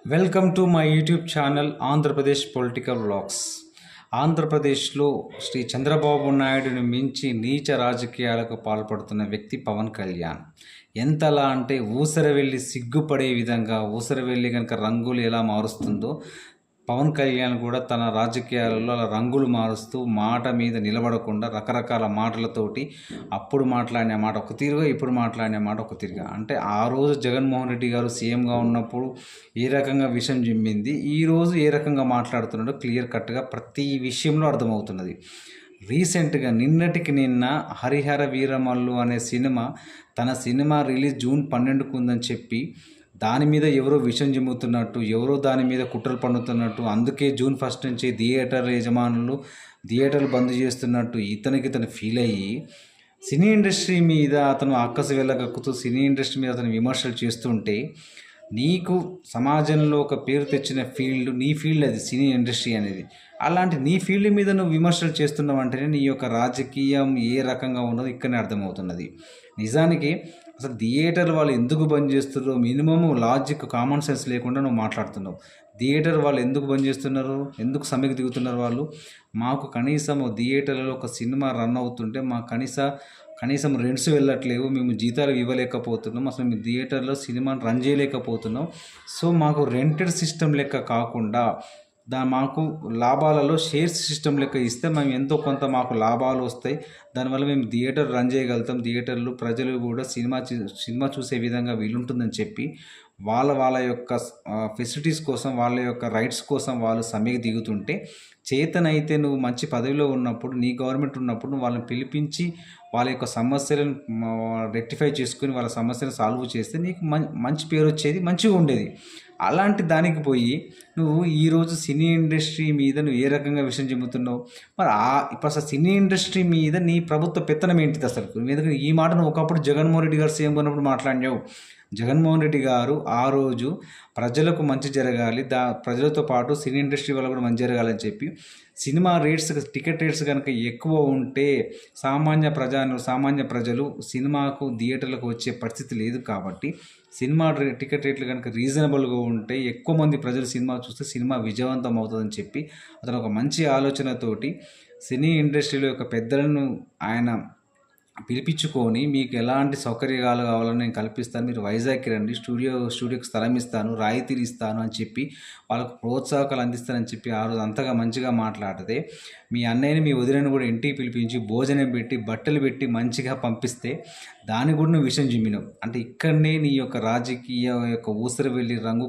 Welcome to my YouTube channel Andhra Pradesh political vlogs. ఆంధ్రప్రదేశ్లో శ్రీ చంద్రబాబు నాయుడుని మించి నీచ రాజకీయాలకు పాల్పడుతున్న వ్యక్తి పవన్ కళ్యాణ్. ఎంతలా అంటే ఊసరవెల్లి సిగ్గుపడే విధంగా ఊసరవెల్లి కనుక రంగులు ఎలా మారుస్తుందో పవన్ కళ్యాణ్ కూడా తన రాజకీయాలలో అలా రంగులు మారుస్తూ మాట మీద నిలబడకుండా రకరకాల మాటలతోటి అప్పుడు మాట్లాడిన మాట ఒక తీరుగా, ఇప్పుడు మాట్లాడిన మాట ఒక తీరుగా. అంటే ఆ రోజు జగన్మోహన్ రెడ్డి గారు సీఎంగా ఉన్నప్పుడు ఏ రకంగా విషయం జిమ్మింది, ఈరోజు ఏ రకంగా మాట్లాడుతున్నాడో క్లియర్ కట్గా ప్రతి విషయంలో అర్థమవుతున్నది. రీసెంట్గా నిన్నటికి నిన్న హరిహర వీరమల్లు అనే సినిమా తన సినిమా రిలీజ్ జూన్ 12కు ఉందని చెప్పి దాని మీద ఎవరో విషం జిమ్ముతున్నట్టు, ఎవరో దాని మీద కుట్రలు పన్నుతున్నట్టు, అందుకే జూన్ 1 నుంచి థియేటర్ యజమానులు థియేటర్లు బంద్ చేస్తున్నట్టు ఇతను ఫీల్ అయ్యి సినీ ఇండస్ట్రీ మీద అతను అక్కసు వెళ్ళగక్కుతూ సినీ ఇండస్ట్రీ మీద అతను విమర్శలు చేస్తుంటే, నీకు సమాజంలో ఒక పేరు తెచ్చిన ఫీల్డ్, నీ ఫీల్డ్ అది సినీ ఇండస్ట్రీ అనేది. అలాంటి నీ ఫీల్డ్ మీద నువ్వు విమర్శలు చేస్తున్నావు అంటేనే నీ యొక్క రాజకీయం ఏ రకంగా ఉన్నదో ఇక్కడనే అర్థమవుతున్నది. నిజానికి అసలు థియేటర్ వాళ్ళు ఎందుకు బంద్ చేస్తున్నారో మినిమం లాజిక్, కామన్ సెన్స్ లేకుండా నువ్వు మాట్లాడుతున్నావు. థియేటర్ వాళ్ళు ఎందుకు బంద్ చేస్తున్నారు, ఎందుకు సమ్మెకు దిగుతున్నారు వాళ్ళు? మాకు కనీసం థియేటర్లలో ఒక సినిమా రన్ అవుతుంటే మాకు కనీసం రెంట్స్ వెళ్ళట్లేవు, మేము జీతాలు ఇవ్వలేకపోతున్నాం, అసలు మేము థియేటర్లో సినిమాని రన్ చేయలేకపోతున్నాం. సో మాకు రెంటెడ్ సిస్టమ్ లెక్క కాకుండా మాకు లాభాలలో షేర్స్ సిస్టమ్ లెక్క ఇస్తే మేము ఎంతో కొంత మాకు లాభాలు వస్తాయి, దానివల్ల మేము థియేటర్ రన్ చేయగలుగుతాం, థియేటర్లు ప్రజలు కూడా సినిమా చూసే విధంగా వీలుంటుందని చెప్పి వాళ్ళ యొక్క ఫెసిలిటీస్ కోసం, వాళ్ళ యొక్క రైట్స్ కోసం వాళ్ళు సమ్మెకి దిగుతుంటే, చేతనైతే నువ్వు మంచి పదవిలో ఉన్నప్పుడు, నీ గవర్నమెంట్ ఉన్నప్పుడు నువ్వు వాళ్ళని పిలిపించి వాళ్ళ యొక్క సమస్యలను రెక్టిఫై చేసుకుని వాళ్ళ సమస్యలను సాల్వ్ చేస్తే నీకు మంచి పేరు వచ్చేది, మంచిగా ఉండేది. అలాంటి దానికి పోయి నువ్వు ఈరోజు సినీ ఇండస్ట్రీ మీద నువ్వు ఏ రకంగా విషయం చెబుతున్నావు? మరి ఇప్పుడు అసలు సినీ ఇండస్ట్రీ మీద నీ ప్రభుత్వ పెత్తనం ఏంటిది అసలు? ఎందుకంటే ఈ మాట నువ్వు ఒకప్పుడు జగన్మోహన్ రెడ్డి గారు సీఎం ఉన్నప్పుడు మాట్లాడినావు. జగన్మోహన్ రెడ్డి గారు ఆ రోజు ప్రజలకు మంచి జరగాలి, ప్రజలతో పాటు సినీ ఇండస్ట్రీ వల్ల కూడా మంచి జరగాలని చెప్పి సినిమా రేట్స్, టికెట్ రేట్స్ కనుక ఎక్కువ ఉంటే సామాన్య ప్రజలు సినిమాకు థియేటర్లకు వచ్చే పరిస్థితి లేదు. కాబట్టి సినిమా టికెట్ రేట్లు కనుక రీజనబుల్గా ఉంటే ఎక్కువ మంది ప్రజలు సినిమా చూస్తే సినిమా విజయవంతం అవుతుందని చెప్పి అతను ఒక మంచి ఆలోచనతోటి సినీ ఇండస్ట్రీలో యొక్క పెద్దలను ఆయన పిలిపించుకొని మీకు ఎలాంటి సౌకర్యాలు కావాలని నేను కల్పిస్తాను, మీరు వైజాగ్కి రండి, స్టూడియోకి స్థలం ఇస్తాను, రాయితీలు ఇస్తాను అని చెప్పి వాళ్ళకు ప్రోత్సాహకాలు అందిస్తానని చెప్పి ఆ రోజు అంతగా మంచిగా మాట్లాడితే, మీ అన్నయ్యని మీ వదినని కూడా ఇంటికి పిలిపించి భోజనం పెట్టి బట్టలు పెట్టి మంచిగా పంపిస్తే దాని కూడా నువ్వు విషయం జిమ్మినావు. అంటే ఇక్కడనే నీ యొక్క రాజకీయ యొక్క ఊసరవెల్లి రంగు